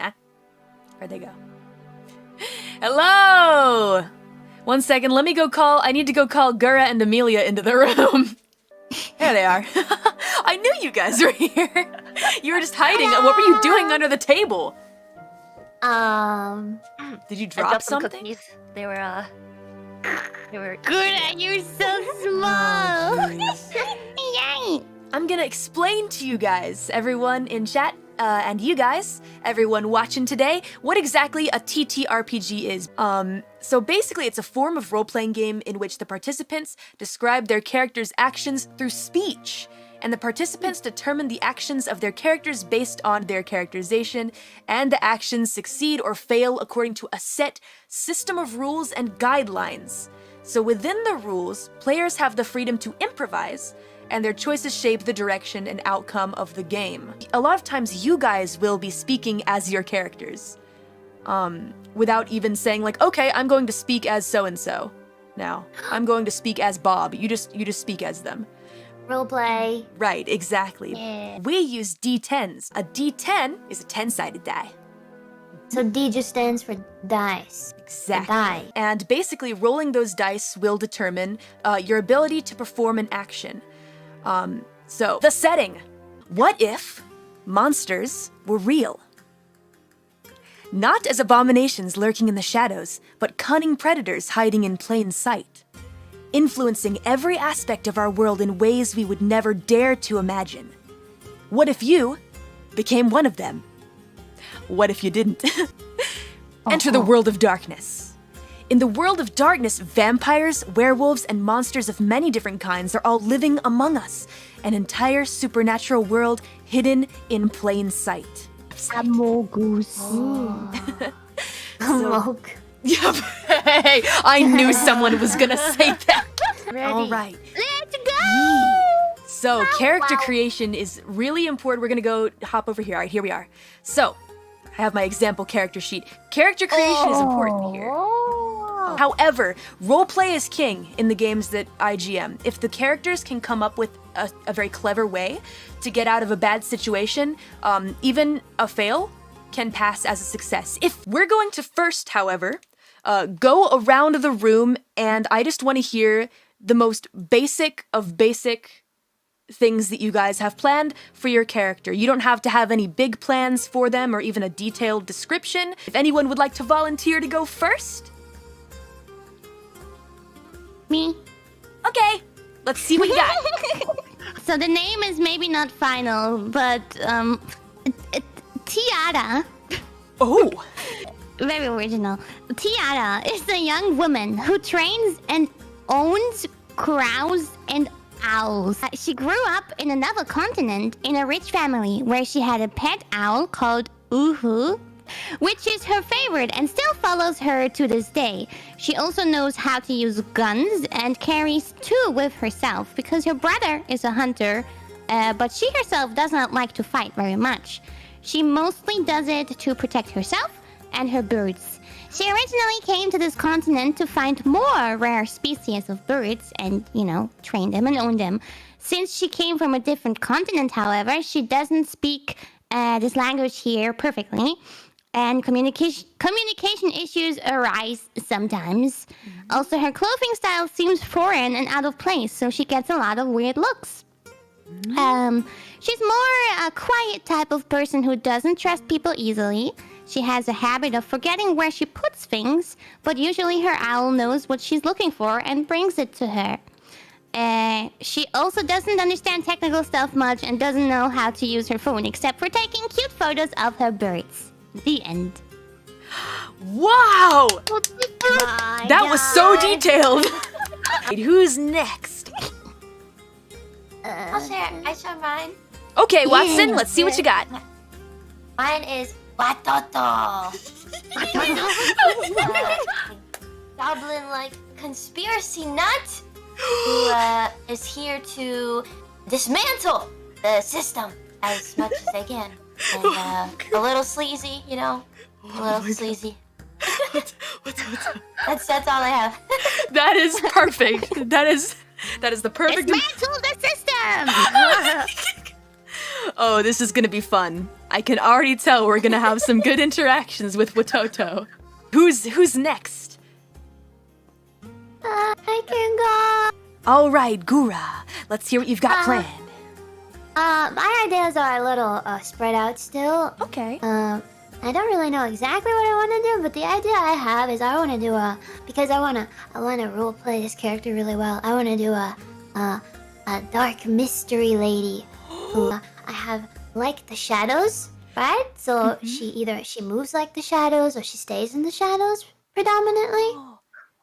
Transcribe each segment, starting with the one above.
Huh? Where'd they go? Hello! 1 second, let me go call. I need to go call Gura and Amelia into the room. There they are. I knew you guys were here. You were just hiding. Hello. What were you doing under the table? Did you I drop dropped some something? cookies. They were Gura, you're so small. Yay! I'm gonna explain to you guys, everyone in chat, and you guys, everyone watching today, what exactly a TTRPG is. So basically it's a form of role-playing game in which the participants describe their characters' actions through speech, and the participants determine the actions of their characters based on their characterization, and the actions succeed or fail according to a set system of rules and guidelines. So within the rules, players have the freedom to improvise, and their choices shape the direction and outcome of the game. A lot of times you guys will be speaking as your characters, without even saying like, okay, I'm going to speak as so-and-so. Now, I'm going to speak as Bob. You just speak as them. Roleplay. Right, exactly. Yeah. We use D10s. A D10 is a 10-sided die. So D just stands for dice. Exactly. Die. And basically, rolling those dice will determine your ability to perform an action. So, the setting. What if monsters were real? Not as abominations lurking in the shadows, but cunning predators hiding in plain sight, influencing every aspect of our world in ways we would never dare to imagine. What if you became one of them? What if you didn't? Enter the world of darkness. In the world of darkness, vampires, werewolves, and monsters of many different kinds are all living among us. An entire supernatural world hidden in plain sight. Amogus. Amog. Yep. Hey, I knew someone was gonna say that. Ready. All right. Let's go! So, character creation is really important. We're gonna go hop over here. All right, here we are. So, I have my example character sheet. Character creation is important here. However, roleplay is king in the games that I GM. If the characters can come up with a very clever way to get out of a bad situation, even a fail can pass as a success. If we're going to first, however, go around the room, and I just want to hear the most basic of basic things that you guys have planned for your character. You don't have to have any big plans for them or even a detailed description. If anyone would like to volunteer to go first. Me. Okay, let's see what you got. So the name is maybe not final, but Tiara. Oh. Very original. Tiara is a young woman who trains and owns crows and owls. She grew up in another continent in a rich family where she had a pet owl called Uhu, which is her favorite and still follows her to this day. She also knows how to use guns and carries two with herself because her brother is a hunter, but she herself does not like to fight very much. She mostly does it to protect herself and her birds. She originally came to this continent to find more rare species of birds and, you know, train them and own them. Since she came from a different continent, however, she doesn't speak this language here perfectly. And communication issues arise sometimes. Also, her clothing style seems foreign and out of place, so she gets a lot of weird looks. She's more a quiet type of person who doesn't trust people easily. She has a habit of forgetting where she puts things, but usually her owl knows what she's looking for and brings it to her. She also doesn't understand technical stuff much and doesn't know how to use her phone except for taking cute photos of her birds. The end. Wow! My That was so God. detailed. Who's next? I share mine. Okay, Watson, let's see what you got. Mine is Watoto. Goblin-like conspiracy nut who is here to dismantle the system as much as they can. And a little sleazy, you know? A little sleazy. That's all I have. That is perfect. That is the perfect. Dismantle the system! Oh, this is gonna be fun. I can already tell we're gonna have some good interactions with Watoto. Who's next? I can go. All right, Gura. Let's hear what you've got planned. My ideas are a little spread out still. Okay. I don't really know exactly what I want to do, but the idea I have is I want to do because I wanna role play this character really well. I want to do a dark mystery lady who I have like the shadows, right? So she moves like the shadows or she stays in the shadows predominantly.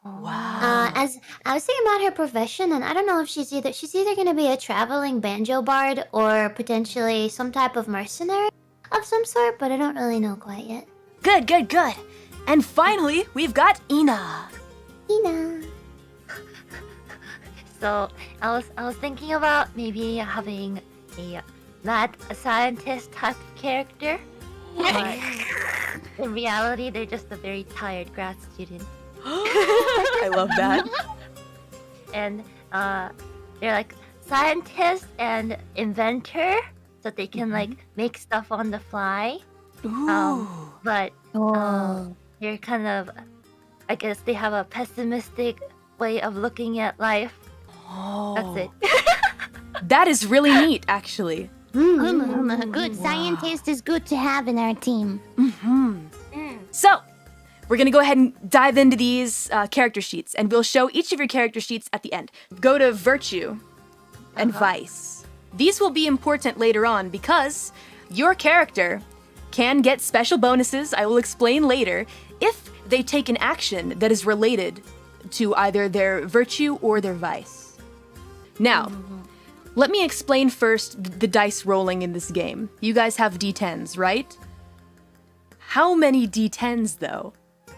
Wow. As I was thinking about her profession, and I don't know if she's either gonna be a traveling banjo bard or potentially some type of mercenary of some sort, but I don't really know quite yet. Good. And finally, we've got Ina. Ina. So I was thinking about maybe having a not a scientist type of character. But in reality, they're just a very tired grad student. I love that. And they're like scientist and inventor, so they can like make stuff on the fly. Ooh. But they're kind of, I guess they have a pessimistic way of looking at life. That's it. That is really neat, actually. A good scientist is good to have in our team. So, we're gonna go ahead and dive into these character sheets, and we'll show each of your character sheets at the end. Go to Virtue and Vice. These will be important later on because your character can get special bonuses, I will explain later, if they take an action that is related to either their virtue or their vice. Now, let me explain first the dice rolling in this game. You guys have D10s, right? How many D10s, though,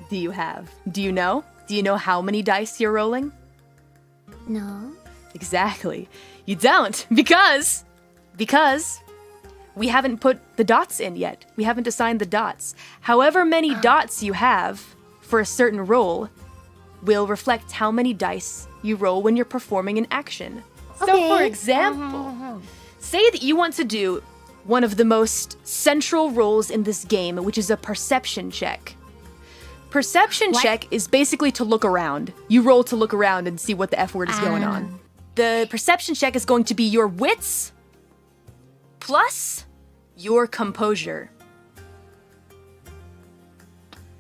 do you have? Do you know? Do you know how many dice you're rolling? No. Exactly. You don't, because we haven't put the dots in yet. We haven't assigned the dots. However many dots you have for a certain roll will reflect how many dice you roll when you're performing an action. So, for example, say that you want to do one of the most central roles in this game, which is a perception check. Perception check is basically to look around. You roll to look around and see what the F word is going on. The perception check is going to be your wits plus your composure.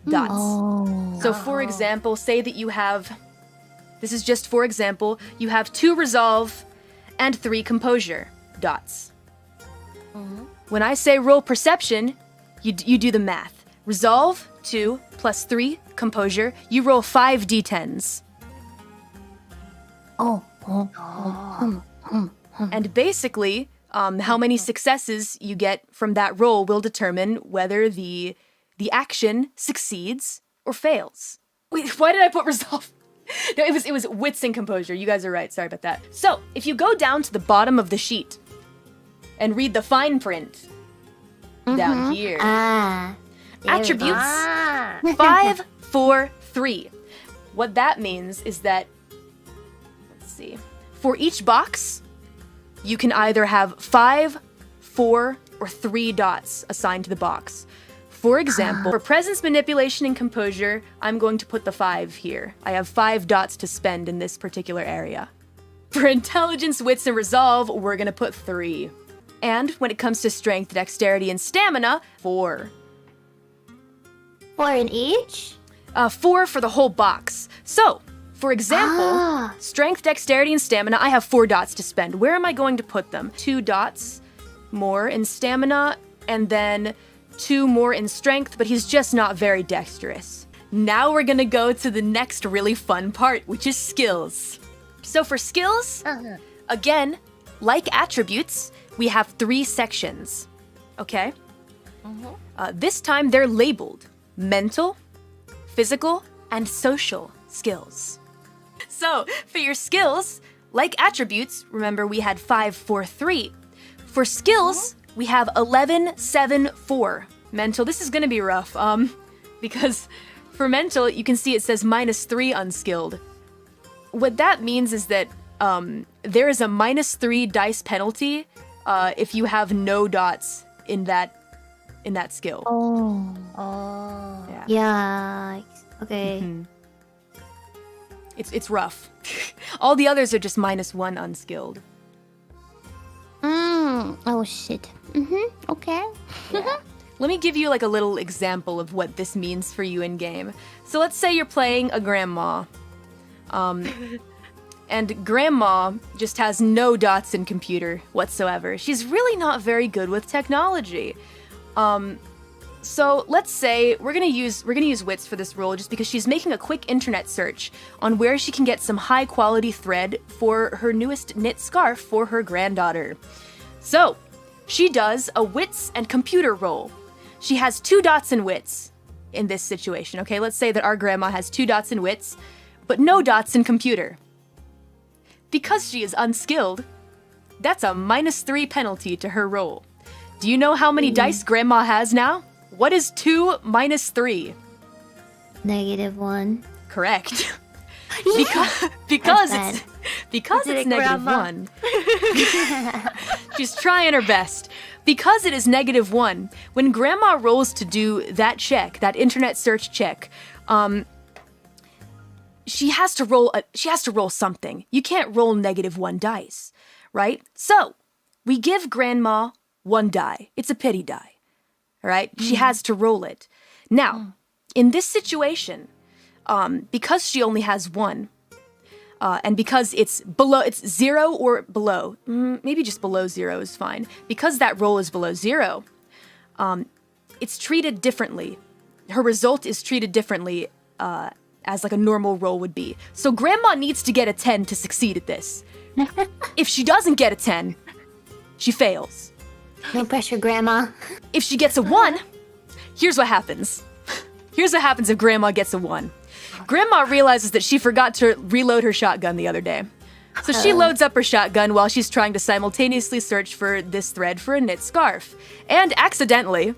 Dots. So for example, say that you have, this is just for example, you have 2 resolve and 3 composure. Dots. When I say roll perception, you do the math. Resolve, 2 plus 3, composure, you roll 5 d10s. And basically, how many successes you get from that roll will determine whether the action succeeds or fails. Wait, why did I put resolve? No, it was wits and composure. You guys are right. Sorry about that. So, if you go down to the bottom of the sheet and read the fine print down here. Attributes 5, 4, 3. What that means is that, let's see, for each box, you can either have 5, 4, or 3 dots assigned to the box. For example, for presence, manipulation, and composure, I'm going to put the 5 here. I have 5 dots to spend in this particular area. For intelligence, wits, and resolve, we're gonna put 3. And when it comes to strength, dexterity, and stamina, 4. 4 in each? 4 for the whole box. So, for example, strength, dexterity, and stamina, I have 4 dots to spend. Where am I going to put them? 2 dots more in stamina, and then 2 more in strength, but he's just not very dexterous. Now we're gonna go to the next really fun part, which is skills. So for skills, again, like attributes, we have 3 sections, okay? This time they're labeled mental, physical, and social skills. So for your skills, like attributes, remember we had 5, 4, 3. For skills, we have 11, 7, 4. Mental, this is gonna be rough, because for mental, you can see it says -3 unskilled. What that means is that there is a -3 dice penalty if you have no dots in that skill. Oh. Yeah. Yikes. Okay. Mhm. It's rough. All the others are just -1 unskilled. Oh shit. Okay. Let me give you like a little example of what this means for you in game. So let's say you're playing a grandma. And grandma just has no dots in computer whatsoever. She's really not very good with technology. So let's say we're gonna use wits for this role just because she's making a quick internet search on where she can get some high quality thread for her newest knit scarf for her granddaughter. So she does a wits and computer roll. She has 2 dots in wits in this situation. Okay, let's say that our grandma has 2 dots in wits, but no dots in computer. Because she is unskilled, that's a -3 penalty to her roll. Do you know how many dice grandma has now? What is 2 minus 3? -1. Correct. Because it's -1. She's trying her best. Because it is -1, when grandma rolls to do that check, that internet search check, she has to roll something. You can't roll -1 dice, right? So we give grandma 1 die. It's a pity die. All right? She has to roll it. Now, in this situation, because she only has 1, and because it's 0 or below, maybe just below 0 is fine. Because that roll is below 0, it's treated differently. Her result is treated differently as like a normal roll would be. So grandma needs to get a 10 to succeed at this. If she doesn't get a 10, she fails. No pressure, Grandma. If she gets a 1, here's what happens. Here's what happens if grandma gets a 1. Grandma realizes that she forgot to reload her shotgun the other day. So she loads up her shotgun while she's trying to simultaneously search for this thread for a knit scarf. And accidentally,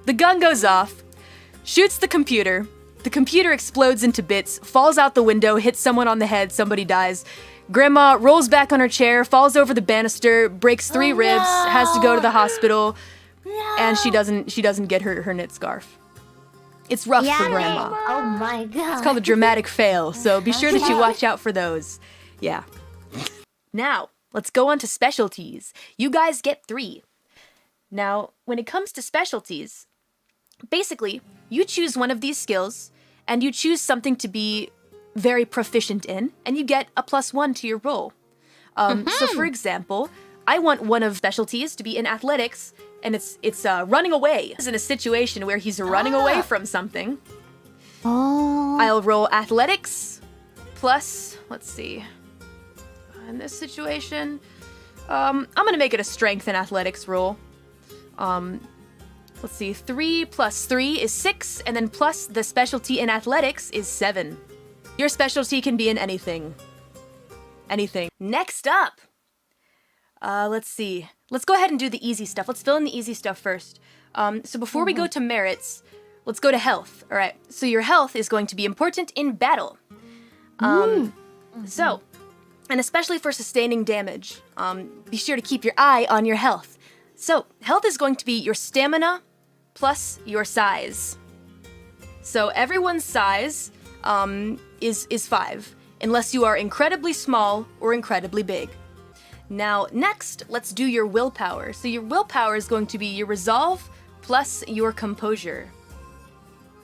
the gun goes off, shoots the computer explodes into bits, falls out the window, hits someone on the head, somebody dies. Grandma rolls back on her chair, falls over the banister, breaks 3 ribs, has to go to the hospital, and she doesn't get her knit scarf. It's rough for grandma. Oh my god. It's called a dramatic fail, so be sure that you watch out for those. Yeah. Now, let's go on to specialties. You guys get 3. Now, when it comes to specialties, basically, you choose one of these skills, and you choose something to be very proficient in, and you get a +1 to your roll. So for example, I want one of specialties to be in athletics, and it's running away. It's in a situation where he's running away from something. I'll roll athletics plus, let's see, in this situation, I'm gonna make it a strength and athletics roll. Let's see, 3 plus 3 is 6, and then plus the specialty in athletics is 7. Your specialty can be in anything. Anything. Next up, let's see. Let's go ahead and do the easy stuff. Let's fill in the easy stuff first. So before we go to merits, let's go to health. All right. So your health is going to be important in battle. So, and especially for sustaining damage, be sure to keep your eye on your health. So health is going to be your stamina plus your size. So everyone's size is 5, unless you are incredibly small or incredibly big. Now, next, let's do your willpower. So your willpower is going to be your resolve plus your composure.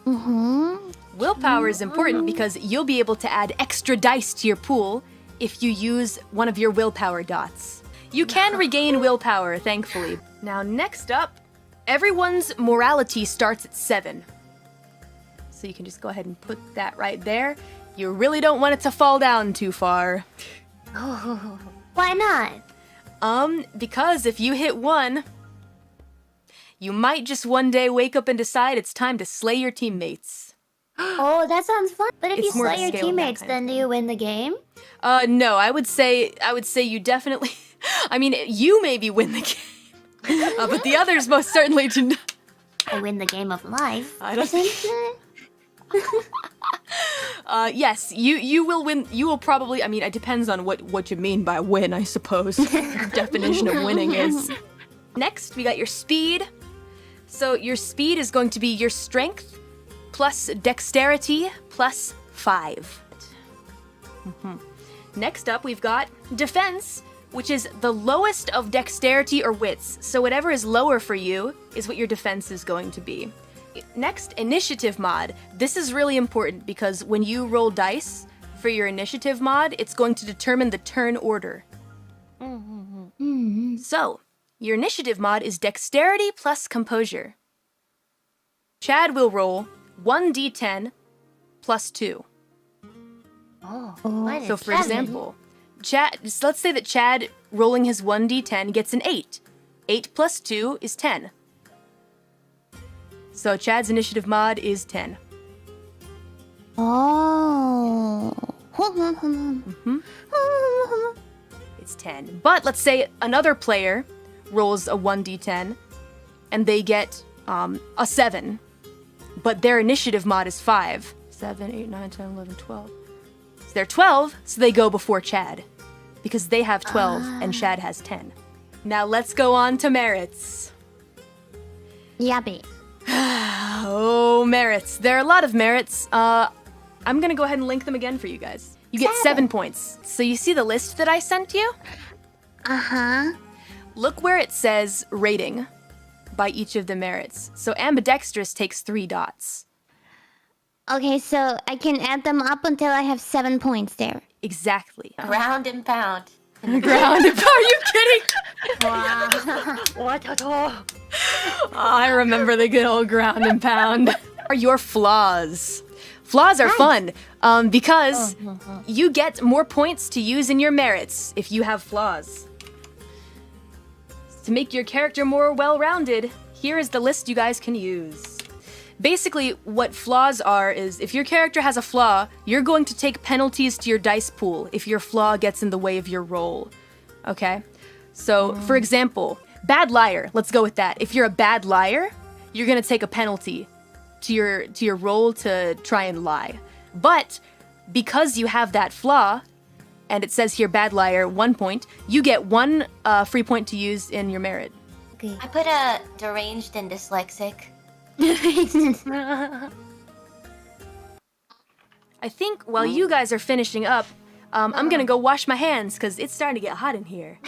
Willpower is important because you'll be able to add extra dice to your pool if you use one of your willpower dots. You can regain willpower, thankfully. Now, next up, everyone's morality starts at 7. So you can just go ahead and put that right there. You really don't want it to fall down too far. Why not? Because if you hit 1, you might just one day wake up and decide it's time to slay your teammates. Oh, that sounds fun. But if It's you more slay your scale than that teammates, kind of then do you win the game? No, I would say you definitely, I mean, you maybe win the game, but the others most certainly do not. I win the game of life. I don't think. Yes, you will win. You will probably. I mean, it depends on what you mean by win, I suppose. The definition of winning is. Next, we got your speed. So your speed is going to be your strength plus dexterity plus 5. Next up, we've got defense, which is the lowest of dexterity or wits. So whatever is lower for you is what your defense is going to be. Next, initiative mod. This is really important because when you roll dice for your initiative mod, it's going to determine the turn order. So, your initiative mod is dexterity plus composure. Chad will roll 1d10 plus 2. Oh, So for example, let's say that Chad rolling his 1d10 gets an 8. 8 plus 2 is 10. So Chad's initiative mod is 10. Oh. Hold on. It's 10. But let's say another player rolls a 1d10 and they get a 7. But their initiative mod is 5. 7, 8, 9, 10, 11, 12. So they're 12, so they go before Chad. Because they have 12 and Chad has 10. Now let's go on to merits. Yabby. Oh, merits. There are a lot of merits. I'm gonna go ahead and link them again for you guys. You get 7 points. So you see the list that I sent you? Uh-huh. Look where it says rating by each of the merits. So ambidextrous takes 3 dots. Okay, so I can add them up until I have 7 points there. Exactly. Ground and pound. Ground. Are you kidding? Watoto. I remember the good old ground and pound. Are your flaws? Flaws are fun because you get more points to use in your merits if you have flaws. To make your character more well-rounded, here is the list you guys can use. Basically, what flaws are is if your character has a flaw, you're going to take penalties to your dice pool if your flaw gets in the way of your roll. Okay? So, for example, bad liar. Let's go with that. If you're a bad liar, you're going to take a penalty to your roll to try and lie. But because you have that flaw, and it says here bad liar, 1 point, you get 1 free point to use in your merit. Okay. I put a deranged and dyslexic. I think while you guys are finishing up, I'm gonna go wash my hands because it's starting to get hot in here.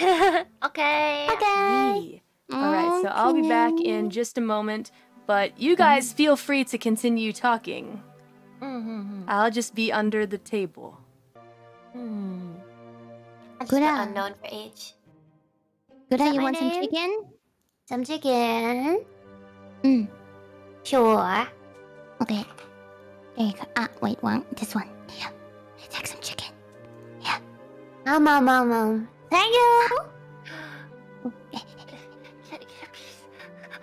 Okay. Yee. All right, so I'll be back in just a moment, but you guys feel free to continue talking. I'll just be under the table. I just Gura. put unknown for age. Gura, you my want some name? chicken? Some chicken. Mm. Sure. Okay. There you go. Ah, wait, this one. Yeah. Take some chicken. Yeah. Mom. Thank you.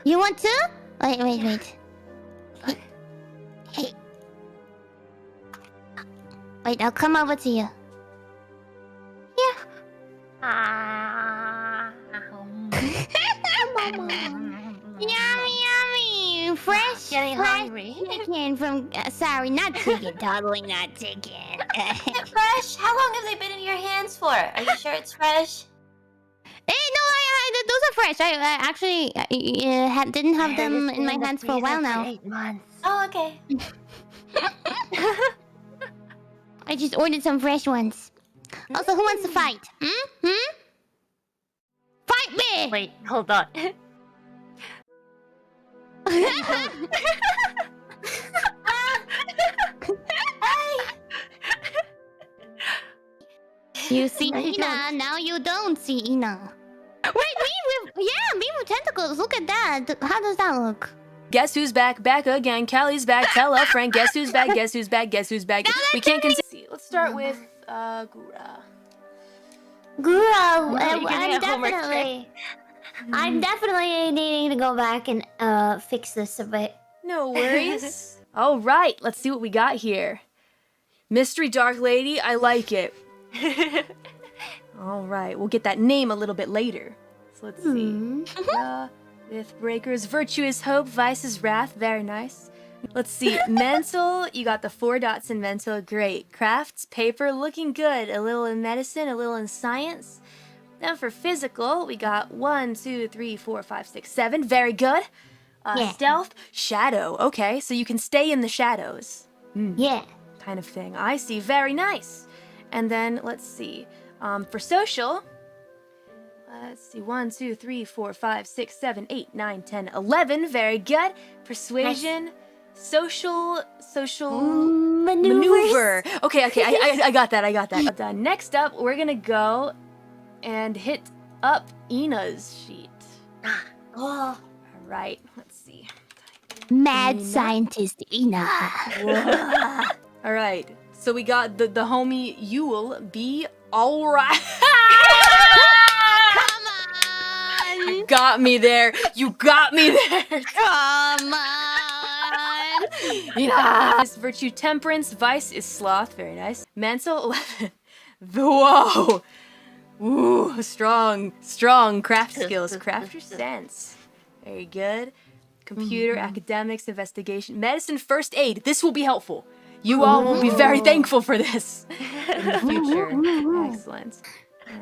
You want to? Wait. Hey. Wait, I'll come over to you. Yummy. Fresh hungry. chicken from... sorry, not chicken. Totally not chicken. Fresh? How long have they been in your hands for? Are you sure it's fresh? Hey, no, those are fresh. I actually didn't have them in my hands for a while now. 8 months. Oh, okay. I just ordered some fresh ones. Also, who wants to fight? Fight me! Wait, hold on. You see Ina, now you don't see Ina. Wait, me with tentacles. Look at that. How does that look? Guess who's back? Back again. Callie's back. Tell a friend. Guess who's back? Guess who's back? Guess who's back? We can't continue. Let's start with Gura. Gura, I'm Mm-hmm. definitely needing to go back and fix this a bit. No worries. All right, let's see what we got here. Mystery Dark Lady, I like it. All right, we'll get that name a little bit later. So let's see. With Breakers, Virtuous Hope, Vice's Wrath, very nice. Let's see. Mental, you got the 4 dots in mental. Great. Crafts, paper, looking good. A little in medicine, a little in science. Then for physical, we got 1, 2, 3, 4, 5, 6, 7. Very good. Yeah. Stealth, shadow. Okay, so you can stay in the shadows. Yeah. Kind of thing. I see. Very nice. And then let's see. For social, let's see. 1, 2, 3, 4, 5, 6, 7, 8, 9, 10, 11. Very good. Persuasion, social maneuver. Okay. I got that. Done. Next up, we're gonna go and hit up Ina's sheet. Oh. All right. Let's see. Mad Ina? scientist Ina. All right. So we got the homie. You will be all right. Come on! You got me there. You got me there. Come on! Yes. Virtue, temperance, vice is sloth. Very nice. Mental, 11. Whoa. Ooh, strong craft skills. Craft your sense. Very good. Computer, academics, investigation, medicine, first aid. This will be helpful. You all will be very thankful for this in the future. Excellent.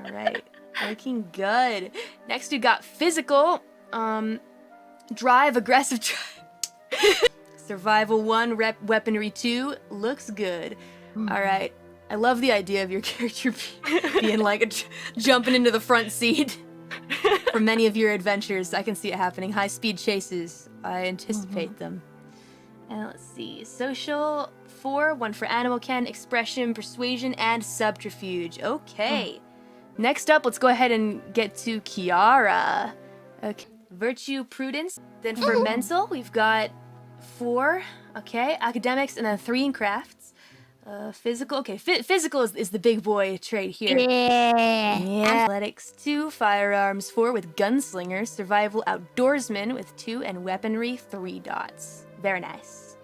All right. Looking good. Next we got physical. Drive, aggressive drive. Survival 1, weaponry 2. Looks good. All right. I love the idea of your character being like jumping into the front seat for many of your adventures. I can see it happening. High speed chases. I anticipate them. And let's see. Social 4, 1 for animal ken, expression, persuasion, and subterfuge. Okay. Next up, let's go ahead and get to Kiara. Okay. Virtue, prudence. Then for mental, we've got 4. Okay. Academics, and then 3 in crafts. Physical. Okay. Physical is the big boy trait here. Yeah. Athletics 2, firearms 4 with gunslinger, survival outdoorsman with 2, and weaponry 3 dots. Very nice.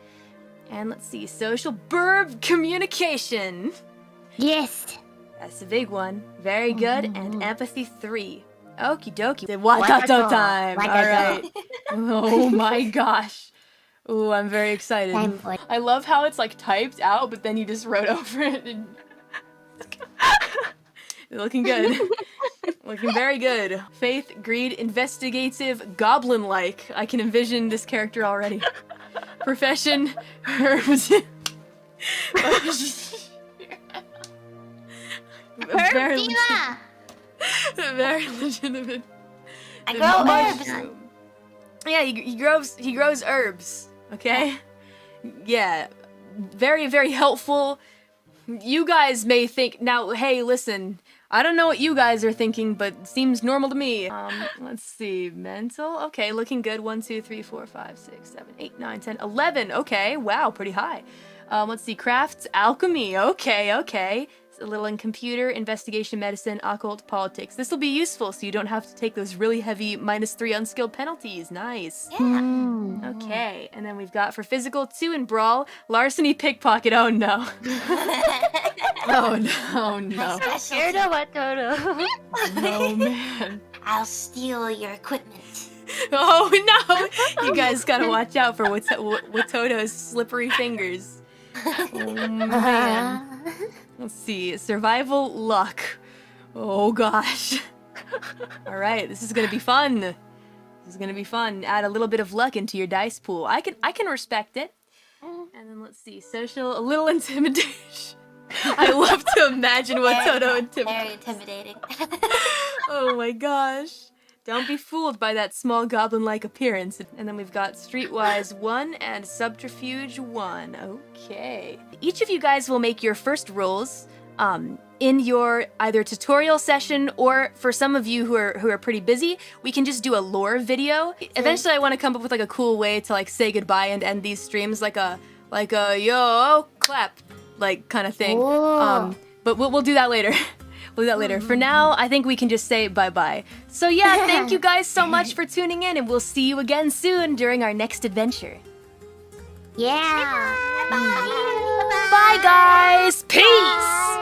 And let's see, social burb communication. Yes. That's a big one. Very good. And empathy 3. Okie dokie. Watato time. All right. Oh my gosh. Ooh, I'm very excited. I love how it's like typed out, but then you just wrote over it. And... Looking good. Looking very good. Faith, greed, investigative, goblin-like. I can envision this character already. Profession, herbs. Very legitimate. I grow herbs. Yeah, he grows herbs. Okay. Yeah, very, very helpful. You guys may think now. Hey, listen. I don't know what you guys are thinking, but seems normal to me. Let's see. Mental. Okay, looking good. 1, 2, 3, 4, 5, 6, 7, 8, 9, 10, 11. Okay, wow, pretty high. Let's see. Crafts, alchemy. Okay. A little in computer, investigation, medicine, occult, politics. This will be useful so you don't have to take those really heavy -3 unskilled penalties. Nice. Yeah. Okay, and then we've got for physical 2 in brawl, larceny, pickpocket. Oh no. Oh no. Scared of Watoto. Oh man. I'll steal your equipment. Oh no. You guys gotta watch out for Watoto's slippery fingers. Oh man. Let's see. Survival luck. Oh gosh. All right, this is gonna be fun. This is gonna be fun. Add a little bit of luck into your dice pool. I can respect it. And then let's see. Social, a little intimidation. I love to imagine Watoto Very intimidating. Oh my gosh. Don't be fooled by that small goblin-like appearance. And then we've got Streetwise 1 and Subterfuge 1. Okay. Each of you guys will make your first rolls in your either tutorial session, or for some of you who are pretty busy, we can just do a lore video. Eventually I want to come up with like a cool way to like say goodbye and end these streams like a yo clap like kind of thing. But we'll do that later. We'll do that later. For now, I think we can just say bye-bye. So yeah, thank you guys so much for tuning in, and we'll see you again soon during our next adventure. Yeah. Bye guys! Peace!